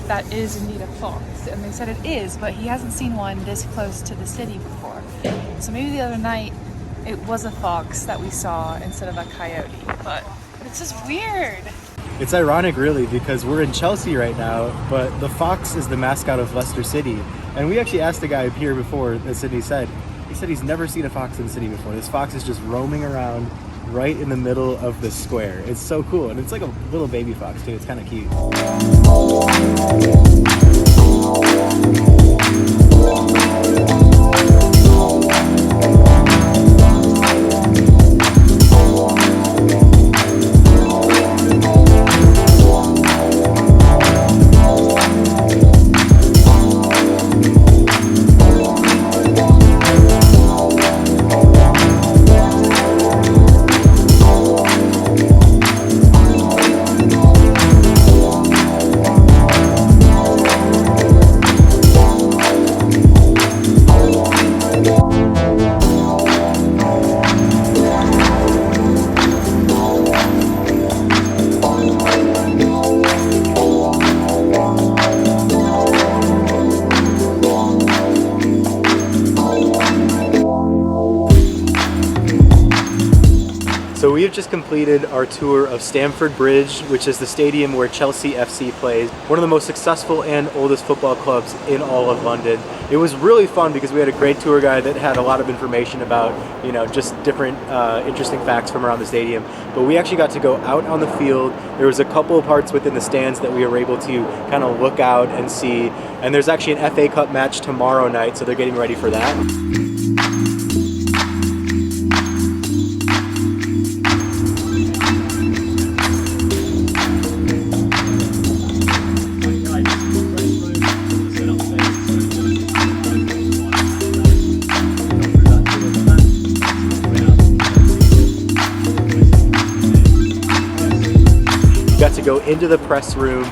that is indeed a fox. And they said it is, but he hasn't seen one this close to the city before. So maybe the other night it was a fox that we saw instead of a coyote, but it's just weird. It's ironic really because we're in Chelsea right now, but the fox is the mascot of Leicester City. And we actually asked a guy here before, as Sydney said, he said he's never seen a fox in the city before. This fox is just roaming around right in the middle of the square. It's so cool, and it's like a little baby fox too. It's kind of cute. So we have just completed our tour of Stamford Bridge, which is the stadium where Chelsea FC plays, one of the most successful and oldest football clubs in all of London. It was really fun because we had a great tour guide that had a lot of information about, you know, just different interesting facts from around the stadium. But we actually got to go out on the field. There was a couple of parts within the stands that we were able to kind of look out and see. And there's actually an FA Cup match tomorrow night, so they're getting ready for that. Got to go into the press room.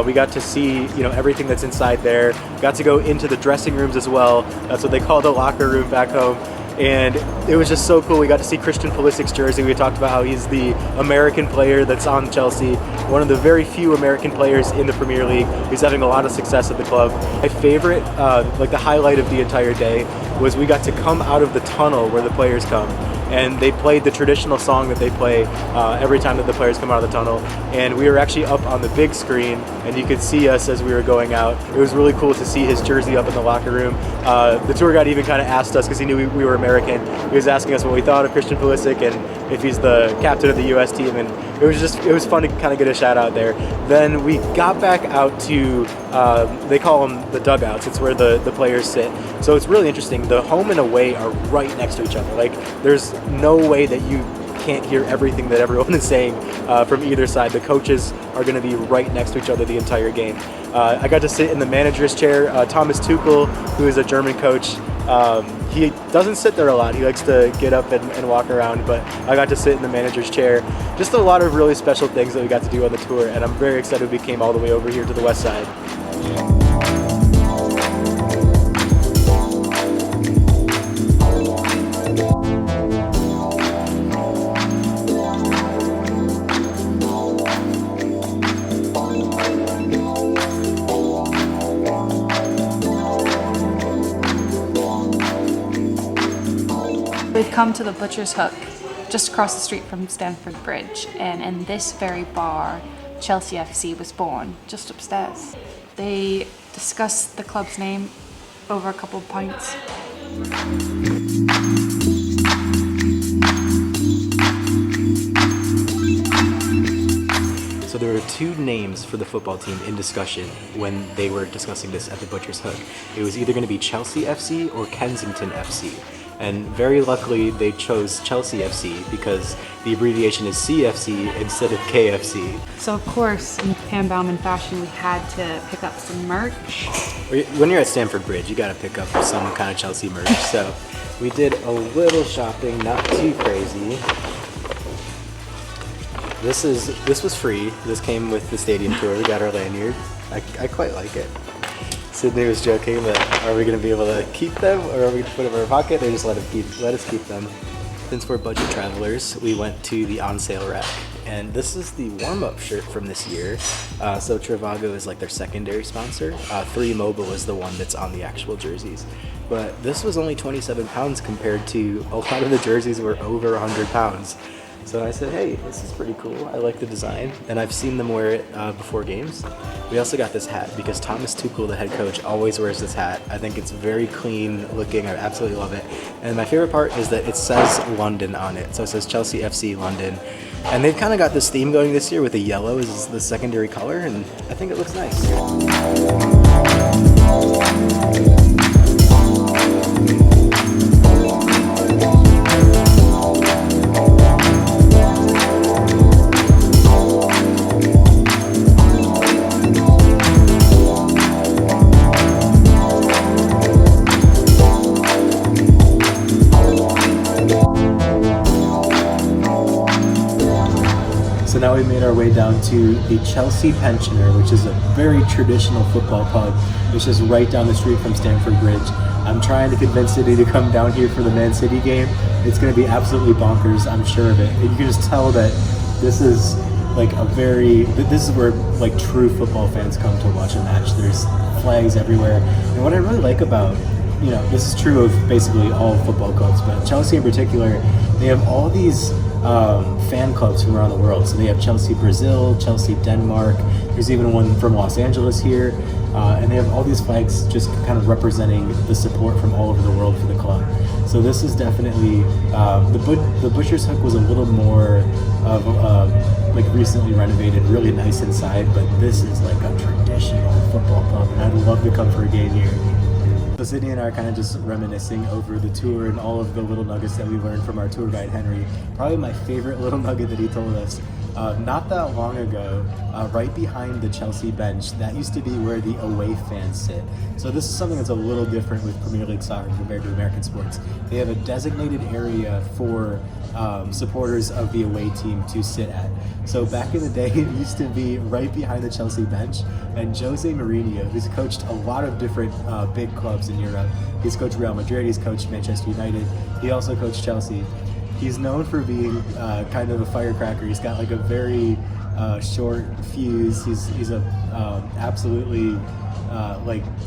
We got to see, you know, everything that's inside there. Got to go into the dressing rooms as well. That's what they call the locker room back home. And it was just so cool. We got to see Christian Pulisic's jersey. We talked about how he's the American player that's on Chelsea, one of the very few American players in the Premier League. He's having a lot of success at the club. My favorite, like the highlight of the entire day, was we got to come out of the tunnel where the players come. And they played the traditional song that they play every time that the players come out of the tunnel. And we were actually up on the big screen, and you could see us as we were going out. It was really cool to see his jersey up in the locker room. The tour guide even kind of asked us, because he knew we were American, he was asking us what we thought of Christian Pulisic and if he's the captain of the US team. And it was fun to kind of get a shout out there. Then we got back out to, they call them the dugouts. It's where the players sit. So it's really interesting. The home and away are right next to each other. Like, there's no way that you can't hear everything that everyone is saying from either side. The coaches are going to be right next to each other the entire game. I got to sit in the manager's chair. Thomas Tuchel, who is a German coach, he doesn't sit there a lot. He likes to get up and walk around, but I got to sit in the manager's chair. Just a lot of really special things that we got to do on the tour, and I'm very excited we came all the way over here to the west side. We've come to the Butcher's Hook, just across the street from Stamford Bridge, and in this very bar, Chelsea FC was born, just upstairs. They discussed the club's name over a couple of pints. So there were two names for the football team in discussion when they were discussing this at the Butcher's Hook. It was either going to be Chelsea FC or Kensington FC. And very luckily they chose Chelsea FC because the abbreviation is CFC instead of KFC. So of course, in Pam Bauman fashion, we had to pick up some merch. When you're at Stamford Bridge, you gotta pick up some kind of Chelsea merch. So we did a little shopping, not too crazy. This was free. This came with the stadium tour. We got our lanyard. I quite like it. Sydney was joking that are we going to be able to keep them, or are we going to put them in our pocket, or just let us keep them? Since we're budget travelers, we went to the on sale rack, and this is the warm-up shirt from this year. So Trivago is like their secondary sponsor. 3Mobile is the one that's on the actual jerseys. But this was only 27 pounds compared to a lot of the jerseys were over 100 pounds. So I said, hey, this is pretty cool. I like the design, and I've seen them wear it before games. We also got this hat because Thomas Tuchel, the head coach, always wears this hat. I think it's very clean looking. I absolutely love it. And my favorite part is that it says London on it. So it says Chelsea FC London. And they've kind of got this theme going this year with the yellow as the secondary color, and I think it looks nice. So now we made our way down to the Chelsea Pensioner, which is a very traditional football pub. It's just right down the street from Stamford Bridge. I'm trying to convince City to come down here for the Man City game. It's going to be absolutely bonkers, I'm sure of it. And you can just tell that this is like this is where like true football fans come to watch a match. There's flags everywhere. And what I really like about, this is true of basically all football clubs, but Chelsea in particular, they have all these fan clubs from around the world. So they have Chelsea Brazil, Chelsea Denmark, there's even one from Los Angeles here, and they have all these flags just kind of representing the support from all over the world for the club. So this is definitely, the Butcher's Hook was a little more of like recently renovated, really nice inside, but this is like a traditional football club, and I'd love to come for a game here. So Sydney and I are kind of just reminiscing over the tour and all of the little nuggets that we learned from our tour guide, Henry. Probably my favorite little nugget that he told us, not that long ago, right behind the Chelsea bench, that used to be where the away fans sit. So this is something that's a little different with Premier League soccer compared to American sports. They have a designated area for supporters of the away team to sit at. So back in the day, it used to be right behind the Chelsea bench, and Jose Mourinho, who's coached a lot of different big clubs in Europe. He's coached Real Madrid, he's coached Manchester United, he also coached Chelsea. He's known for being kind of a firecracker. He's got like a very short fuse. He's a absolutely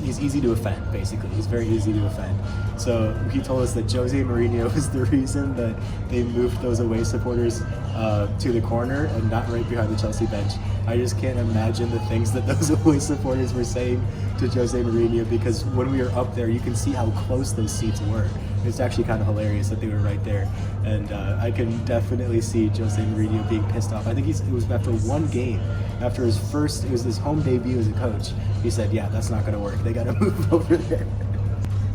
he's easy to offend, basically. He's very easy to offend. So he told us that Jose Mourinho is the reason that they moved those away supporters to the corner and not right behind the Chelsea bench. I just can't imagine the things that those away supporters were saying to Jose Mourinho, because when we were up there, you can see how close those seats were. It's actually kind of hilarious that they were right there. And I can definitely see Jose Mourinho being pissed off. I think it was after one game, after it was his home debut as a coach, he said, yeah, that's not going to work. They got to move over there.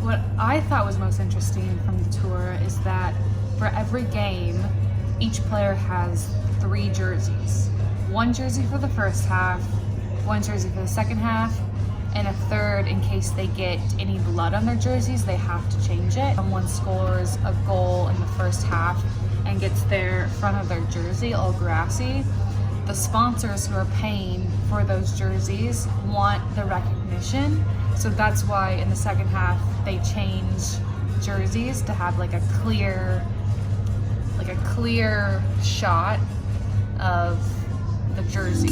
What I thought was most interesting from the tour is that for every game, each player has 3 jerseys. 1 jersey for the first half, 1 jersey for the second half, and a third in case they get any blood on their jerseys, they have to change it. Someone scores a goal in the first half and gets their front of their jersey all grassy. The sponsors who are paying for those jerseys want the recognition, so that's why in the second half they change jerseys to have like a clear shot of the jersey.